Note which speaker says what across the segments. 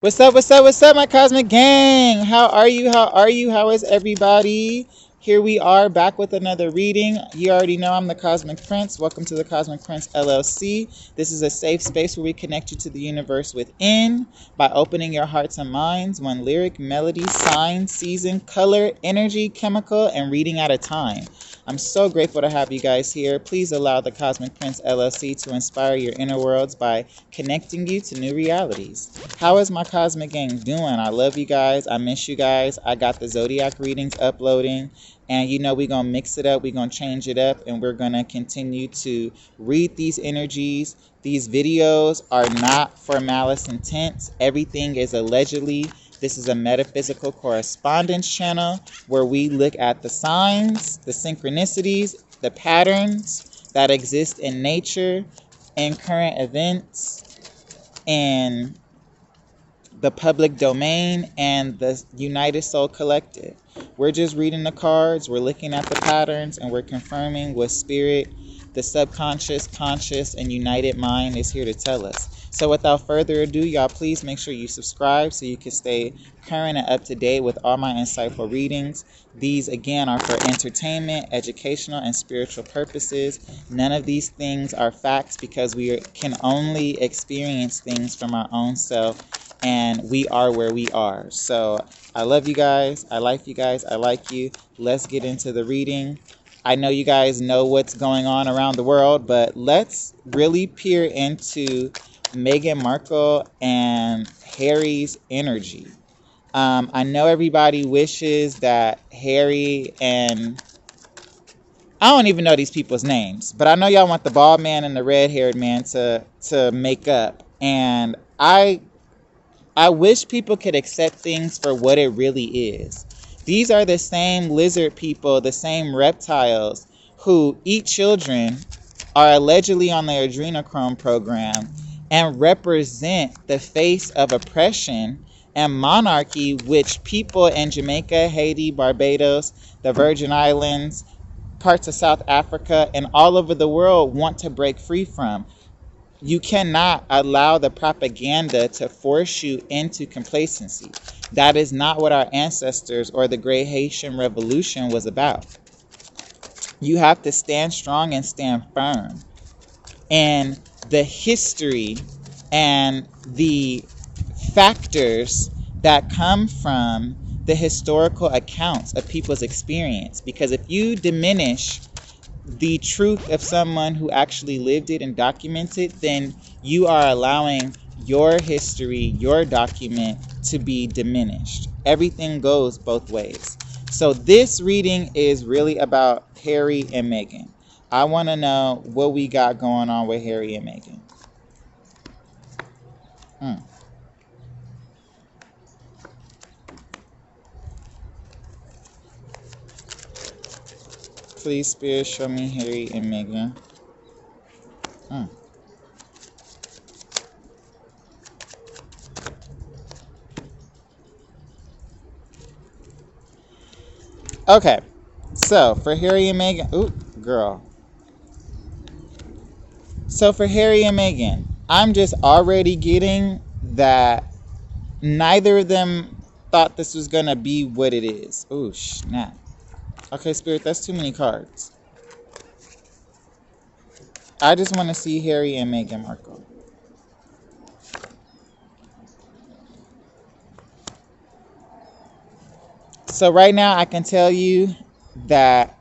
Speaker 1: What's up? What's up? What's up, my cosmic gang? How are you? How are you? How is everybody? Here we are back with another reading. You already know I'm the Cosmic Prince. Welcome to the Cosmic Prince LLC. This is a safe space where we connect you to the universe within by opening your hearts and minds, one lyric, melody, sign, season, color, energy, chemical, and reading at a time. I'm so grateful to have you guys here. Please allow the Cosmic Prince LLC to inspire your inner worlds by connecting you to new realities. How is my Cosmic Gang doing? I love you guys. I miss you guys. I got the Zodiac readings uploading. And you know, we're going to mix it up. We're going to change it up. And we're going to continue to read these energies. These videos are not for malice intent. Everything is allegedly. This is a metaphysical correspondence channel where we look at the signs, the synchronicities, the patterns that exist in nature and current events and the public domain and the United Soul Collective. We're just reading the cards, we're looking at the patterns, and we're confirming what spirit, the subconscious, conscious, and united mind is here to tell us. So without further ado, y'all, please make sure you subscribe so you can stay current and up to date with all my insightful readings. These, again, are for entertainment, educational, and spiritual purposes. None of these things are facts because we can only experience things from our own self, and we are where we are. So I love you guys. I like you guys. I like you. Let's get into the reading. I know you guys know what's going on around the world, but let's really peer into Meghan Markle and Harry's energy. I know everybody wishes that Harry and I don't even know these people's names, but I know y'all want the bald man and the red-haired man to make up. And I wish people could accept things for what it really is. These are the same lizard people, the same reptiles who eat children, are allegedly on the adrenochrome program, and represent the face of oppression and monarchy, which people in Jamaica, Haiti, Barbados, the Virgin Islands, parts of South Africa, and all over the world want to break free from. You cannot allow the propaganda to force you into complacency. That is not what our ancestors or the Great Haitian Revolution was about. You have to stand strong and stand firm. And the history and the factors that come from the historical accounts of people's experience. Because if you diminish the truth of someone who actually lived it and documented, then you are allowing your history, your document, to be diminished. Everything goes both ways. So this reading is really about Harry and Meghan. I want to know what we got going on with Harry and Meghan. Please, Spirit, show me Harry and Meghan. Okay, so for Harry and Meghan, ooh, girl. So for Harry and Meghan, I'm just already getting that neither of them thought this was gonna be what it is. Ooh, snap. Okay, Spirit, that's too many cards. I just want to see Harry and Meghan Markle. So right now I can tell you that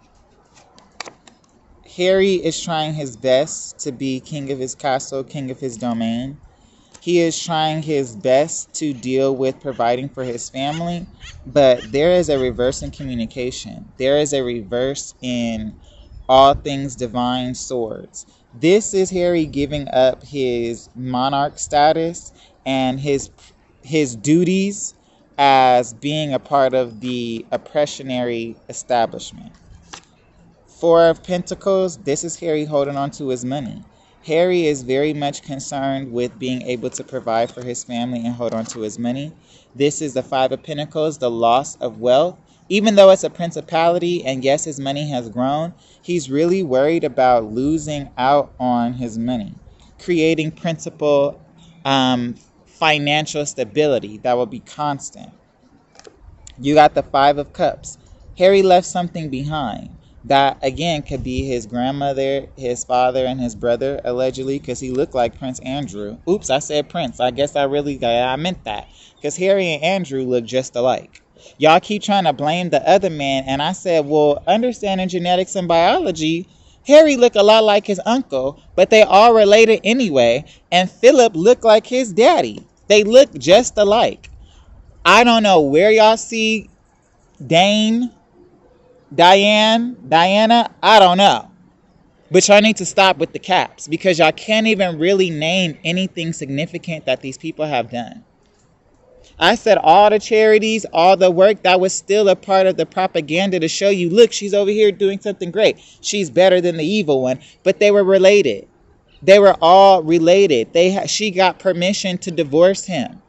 Speaker 1: Harry is trying his best to be king of his castle, king of his domain. He is trying his best to deal with providing for his family, but there is a reverse in communication. There is a reverse in all things divine swords. This is Harry giving up his monarch status and his duties as being a part of the oppressionary establishment. Four of Pentacles, this is Harry holding on to his money. Harry is very much concerned with being able to provide for his family and hold on to his money. This is the Five of Pentacles, the loss of wealth. Even though it's a principality and yes, his money has grown, he's really worried about losing out on his money, creating principal financial stability that will be constant. You got the Five of Cups. Harry left something behind. That, again, could be his grandmother, his father, and his brother, allegedly, because he looked like Prince Andrew. Oops, I said Prince. I guess I meant that. Because Harry and Andrew look just alike. Y'all keep trying to blame the other man, and I said, well, understanding genetics and biology, Harry looked a lot like his uncle, but they all related anyway, and Philip looked like his daddy. They look just alike. I don't know where y'all see Diana, I don't know. But y'all need to stop with the caps because y'all can't even really name anything significant that these people have done. I said all the charities, all the work, that was still a part of the propaganda to show you, look, she's over here doing something great. She's better than the evil one. But they were related. They were all related. She got permission to divorce him.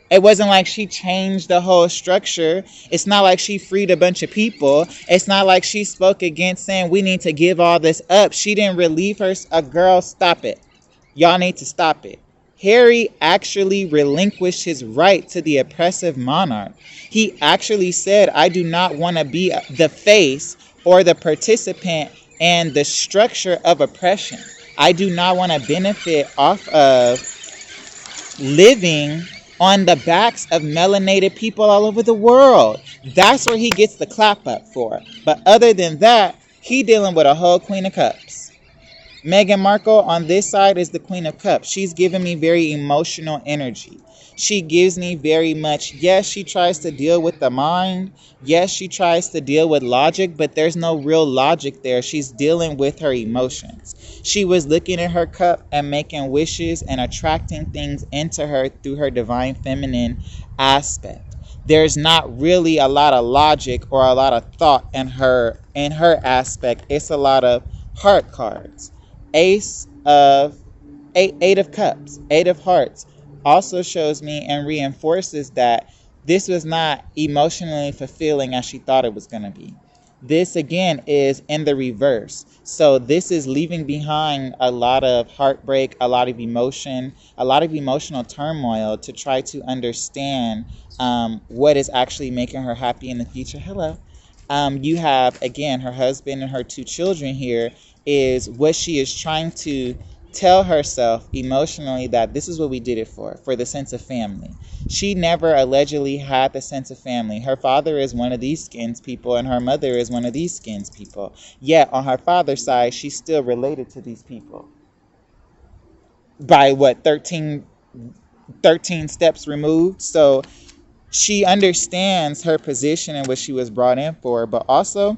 Speaker 1: It wasn't like she changed the whole structure. It's not like she freed a bunch of people. It's not like she spoke against saying we need to give all this up. She didn't relieve her. Girl, stop it. Y'all need to stop it. Harry actually relinquished his right to the oppressive monarch. He actually said, I do not want to be the face or the participant in the structure of oppression. I do not want to benefit off of living on the backs of melanated people all over the world. That's where he gets the clap up for. But other than that, he dealing with a whole Queen of Cups. Meghan Markle on this side is the Queen of Cups. She's giving me very emotional energy. She gives me very much, yes, she tries to deal with the mind. Yes, she tries to deal with logic, but there's no real logic there. She's dealing with her emotions. She was looking at her cup and making wishes and attracting things into her through her divine feminine aspect. There's not really a lot of logic or a lot of thought in her aspect. It's a lot of heart cards. Eight of Cups, Eight of Hearts also shows me and reinforces that this was not emotionally fulfilling as she thought it was going to be. This again is in the reverse. So this is leaving behind a lot of heartbreak, a lot of emotion, a lot of emotional turmoil to try to understand what is actually making her happy in the future. Hello. You have, again, her husband and her two children here is what she is trying to tell herself emotionally that this is what we did it for the sense of family. She never allegedly had the sense of family. Her father is one of these skins people and her mother is one of these skins people. Yet on her father's side, she's still related to these people. By what, 13 steps removed? So she understands her position and what she was brought in for, but also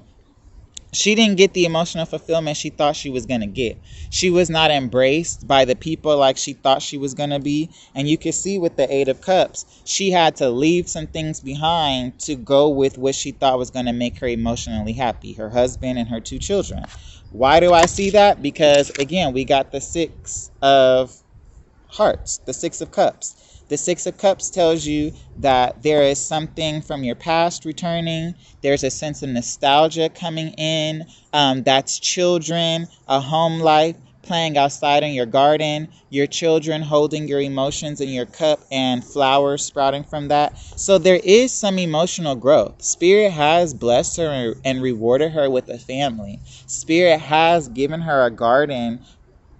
Speaker 1: she didn't get the emotional fulfillment she thought she was going to get. She was not embraced by the people like she thought she was going to be. And you can see with the Eight of Cups, she had to leave some things behind to go with what she thought was going to make her emotionally happy, her husband and her two children. Why do I see that? Because, again, we got the Six of Hearts, the Six of Cups. The Six of Cups tells you that there is something from your past returning. There's a sense of nostalgia coming in. That's children, a home life, playing outside in your garden, your children holding your emotions in your cup and flowers sprouting from that. So there is some emotional growth. Spirit has blessed her and rewarded her with a family. Spirit has given her a garden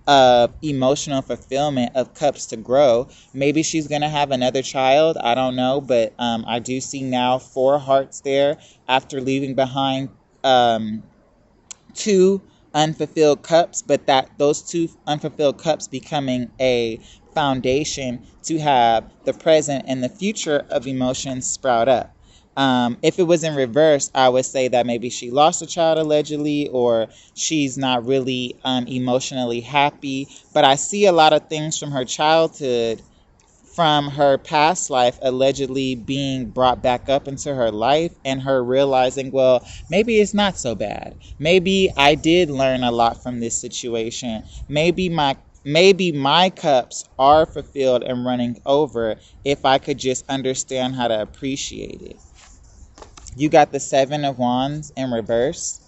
Speaker 1: of emotional fulfillment of cups to grow. Maybe she's going to have another child. I don't know. But I do see now 4 hearts there after leaving behind 2 unfulfilled cups. But those 2 unfulfilled cups becoming a foundation to have the present and the future of emotions sprout up. If it was in reverse, I would say that maybe she lost a child allegedly, or she's not really emotionally happy. But I see a lot of things from her childhood, from her past life, allegedly being brought back up into her life, and her realizing, well, maybe it's not so bad. Maybe I did learn a lot from this situation. Maybe my cups are fulfilled and running over if I could just understand how to appreciate it. You got the Seven of Wands in reverse.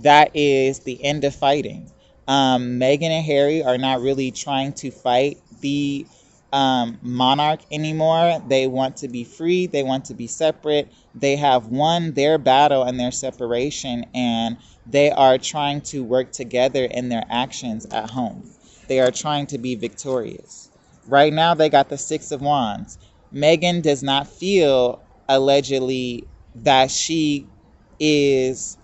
Speaker 1: That is the end of fighting. Meghan and Harry are not really trying to fight. The monarch anymore. They want to be free. They want to be separate. They have won their battle and their separation, and they are trying to work together in their actions at home. They are trying to be victorious. Right now, they got the Six of Wands. Meghan does not feel, allegedly, that she is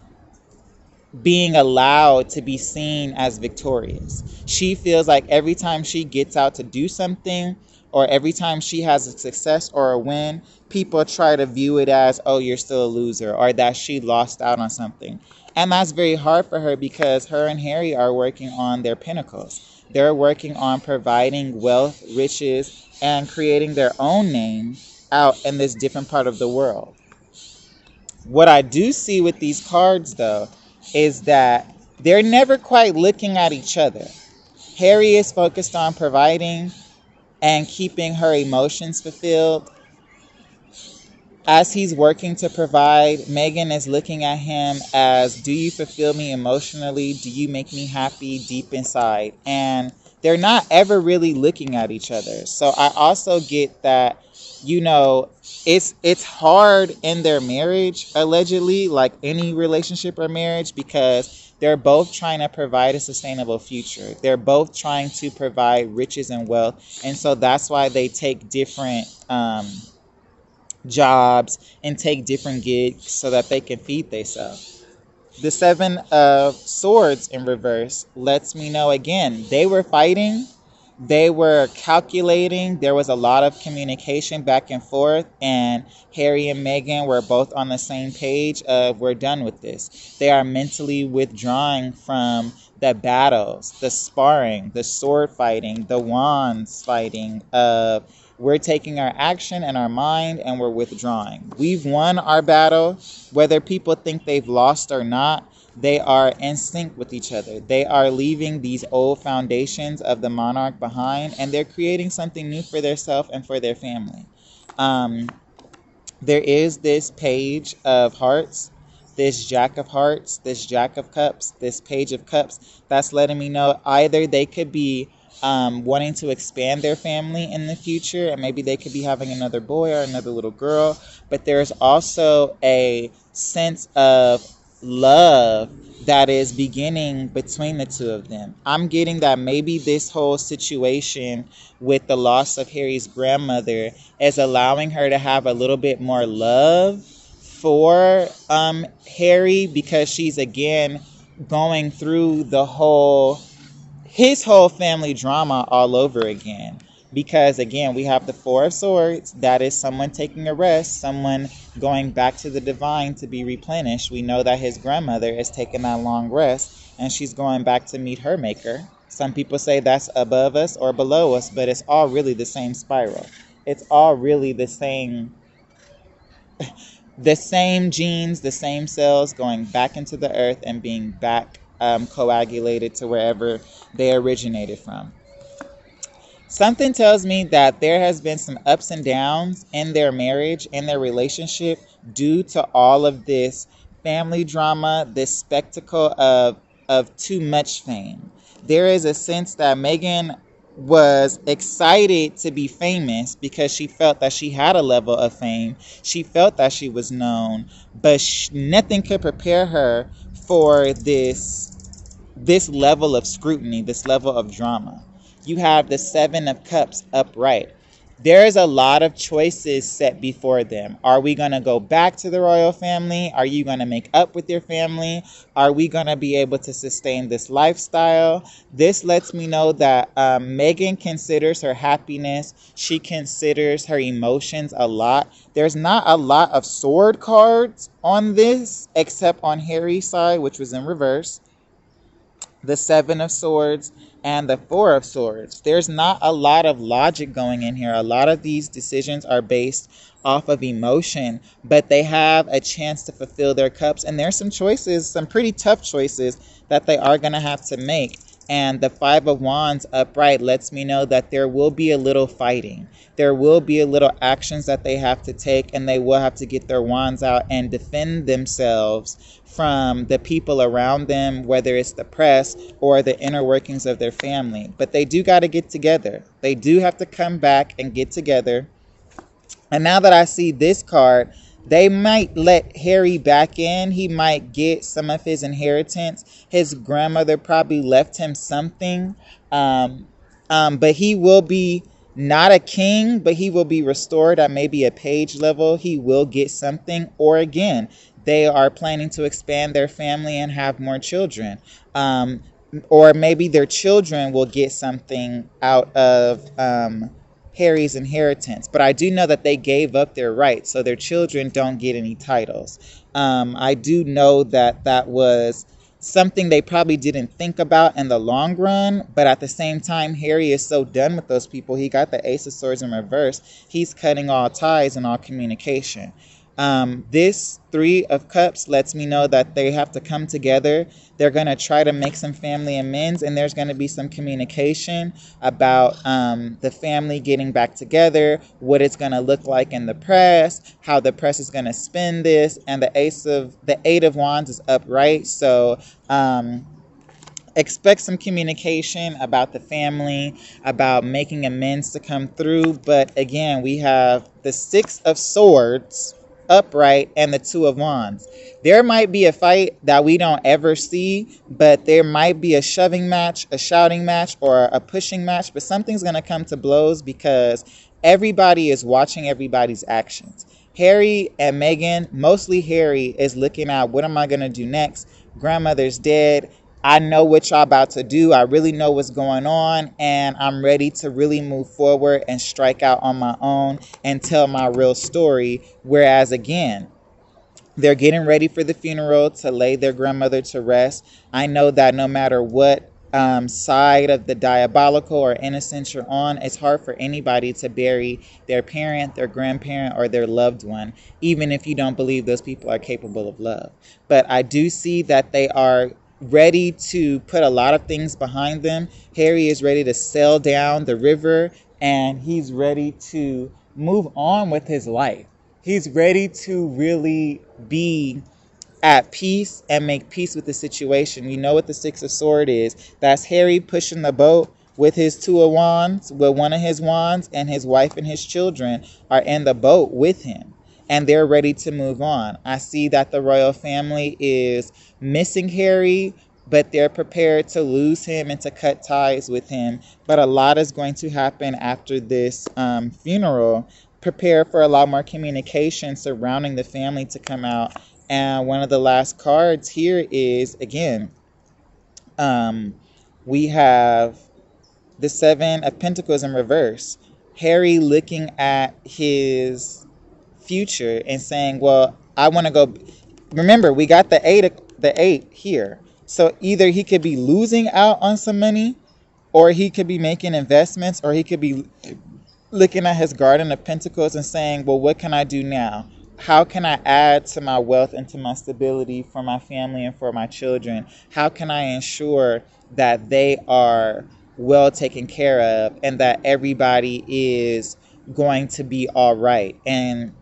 Speaker 1: being allowed to be seen as victorious. She feels like every time she gets out to do something, or every time she has a success or a win, people try to view it as, oh, you're still a loser, or that she lost out on something. And that's very hard for her, because her and Harry are working on their pinnacles. They're working on providing wealth, riches, and creating their own name out in this different part of the world. What I do see with these cards, though, is that they're never quite looking at each other. Harry is focused on providing and keeping her emotions fulfilled. As he's working to provide, Meghan is looking at him as, do you fulfill me emotionally? Do you make me happy deep inside? And they're not ever really looking at each other. So I also get that, it's hard in their marriage, allegedly, like any relationship or marriage, because they're both trying to provide a sustainable future. They're both trying to provide riches and wealth. And so that's why they take different jobs and take different gigs so that they can feed themselves. The Seven of Swords in reverse lets me know, again, they were fighting. They were calculating. There was a lot of communication back and forth, and Harry and Meghan were both on the same page of, we're done with this. They are mentally withdrawing from the battles, the sparring, the sword fighting, the wands fighting. We're taking our action and our mind, and we're withdrawing. We've won our battle. Whether people think they've lost or not, they are in sync with each other. They are leaving these old foundations of the monarch behind, and they're creating something new for themselves and for their family. There is this Page of Hearts, this Jack of Hearts, this Jack of Cups, this Page of Cups. That's letting me know either they could be wanting to expand their family in the future, and maybe they could be having another boy or another little girl. But there's also a sense of love that is beginning between the two of them. I'm getting that maybe this whole situation with the loss of Harry's grandmother is allowing her to have a little bit more love for Harry, because she's again going through his whole family drama all over again. Because again, we have the Four of Swords. That is someone taking a rest, someone going back to the divine to be replenished. We know that his grandmother is taking that long rest, and she's going back to meet her maker. Some people say that's above us or below us, but it's all really the same spiral. It's all really the same genes, the same cells going back into the earth and being back coagulated to wherever they originated from. Something tells me that there has been some ups and downs in their marriage, in their relationship, due to all of this family drama, this spectacle of too much fame. There is a sense that Meghan was excited to be famous because she felt that she had a level of fame. She felt that she was known, but nothing could prepare her for this level of scrutiny, this level of drama. You have the Seven of Cups upright. There is a lot of choices set before them. Are we going to go back to the royal family? Are you going to make up with your family? Are we going to be able to sustain this lifestyle? This lets me know that Meghan considers her happiness. She considers her emotions a lot. There's not a lot of sword cards on this, except on Harry's side, which was in reverse. The Seven of Swords and the Four of Swords. There's not a lot of logic going in here. A lot of these decisions are based off of emotion, but they have a chance to fulfill their cups. And there's some choices, some pretty tough choices that they are going to have to make. And the Five of Wands upright lets me know that there will be a little fighting. There will be a little actions that they have to take, and they will have to get their wands out and defend themselves from the people around them, whether it's the press or the inner workings of their family. But they do got to get together. They do have to come back and get together. And now that I see this card, they might let Harry back in. He might get some of his inheritance. His grandmother probably left him something. But he will be not a king, but he will be restored at maybe a page level. He will get something. Or again, they are planning to expand their family and have more children. Or maybe their children will get something out of Harry's inheritance. But I do know that they gave up their rights, so their children don't get any titles. I do know that that was something they probably didn't think about in the long run, but at the same time, Harry is so done with those people. He got the Ace of Swords in reverse. He's cutting all ties and all communication. This Three of Cups lets me know that they have to come together. They're going to try to make some family amends, and there's going to be some communication about the family getting back together, what it's going to look like in the press, how the press is going to spin this, and the Eight of Wands is upright. So expect some communication about the family, about making amends to come through. But again, we have the Six of Swords upright and the Two of Wands. There might be a fight that we don't ever see, but there might be a shoving match, a shouting match, or a pushing match, but something's going to come to blows because everybody is watching everybody's actions. Harry and Meghan, mostly Harry, is looking at what am I going to do next? Grandmother's dead. I know what y'all about to do. I really know what's going on, and I'm ready to really move forward and strike out on my own and tell my real story. Whereas again, they're getting ready for the funeral to lay their grandmother to rest. I know that no matter what side of the diabolical or innocence you're on, it's hard for anybody to bury their parent, their grandparent, or their loved one, even if you don't believe those people are capable of love. But I do see that they are ready to put a lot of things behind them. Harry is ready to sail down the river, and he's ready to move on with his life. He's ready to really be at peace and make peace with the situation. You know what the Six of Swords is. That's Harry pushing the boat with his Two of Wands, with one of his wands, and his wife and his children are in the boat with him. And they're ready to move on. I see that the royal family is missing Harry, but they're prepared to lose him and to cut ties with him. But a lot is going to happen after this funeral. Prepare for a lot more communication surrounding the family to come out. And one of the last cards here is, again, we have the Seven of Pentacles in reverse. Harry looking at his future and saying, well, I want to go. Remember, we got the eight here. So either he could be losing out on some money, or he could be making investments, or he could be looking at his Garden of Pentacles and saying, well, what can I do now? How can I add to my wealth and to my stability for my family and for my children? How can I ensure that they are well taken care of and that everybody is going to be all right? And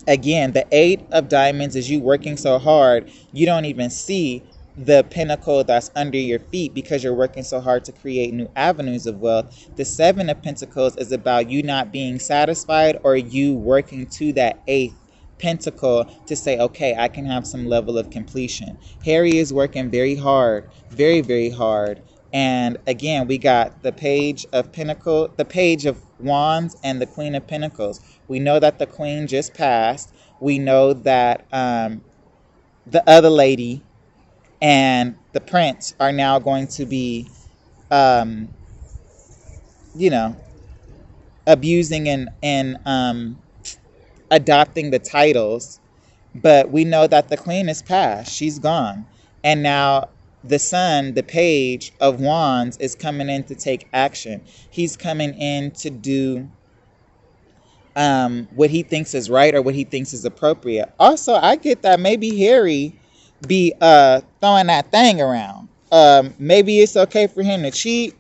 Speaker 1: again, the Eight of Diamonds is you working so hard, you don't even see the pinnacle that's under your feet because you're working so hard to create new avenues of wealth. The Seven of Pentacles is about you not being satisfied, or you working to that eighth pentacle to say, okay, I can have some level of completion. Harry is working very hard, very, very hard. And again, we got the Page of Pentacles, the Page of Wands, and the Queen of Pentacles. We know that the Queen just passed. We know that the other lady and the Prince are now going to be, abusing and adopting the titles. But we know that the Queen is passed. She's gone. And now the Son, the Page of Wands, is coming in to take action. He's coming in to do what he thinks is right or what he thinks is appropriate. Also, I get that maybe Harry be throwing that thing around. Maybe it's okay for him to cheat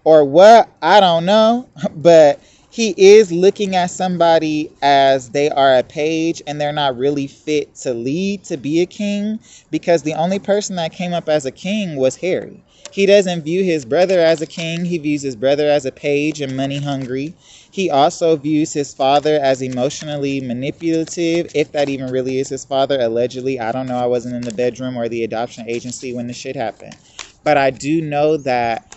Speaker 1: or what, I don't know. But he is looking at somebody as they are a page and they're not really fit to lead, to be a king, because the only person that came up as a king was Harry. He doesn't view his brother as a king. He views his brother as a page and money hungry. He also views his father as emotionally manipulative, if that even really is his father, allegedly. I don't know. I wasn't in the bedroom or the adoption agency when this shit happened. But I do know that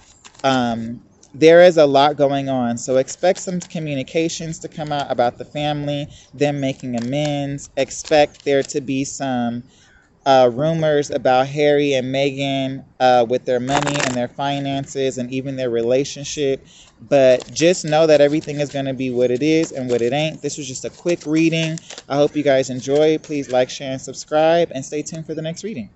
Speaker 1: there is a lot going on. So expect some communications to come out about the family, them making amends. Expect there to be some rumors about Harry and Meghan with their money and their finances and even their relationship. But just know that everything is going to be what it is and what it ain't. This was just a quick reading. I hope you guys enjoy. Please like, share, and subscribe, and stay tuned for the next reading.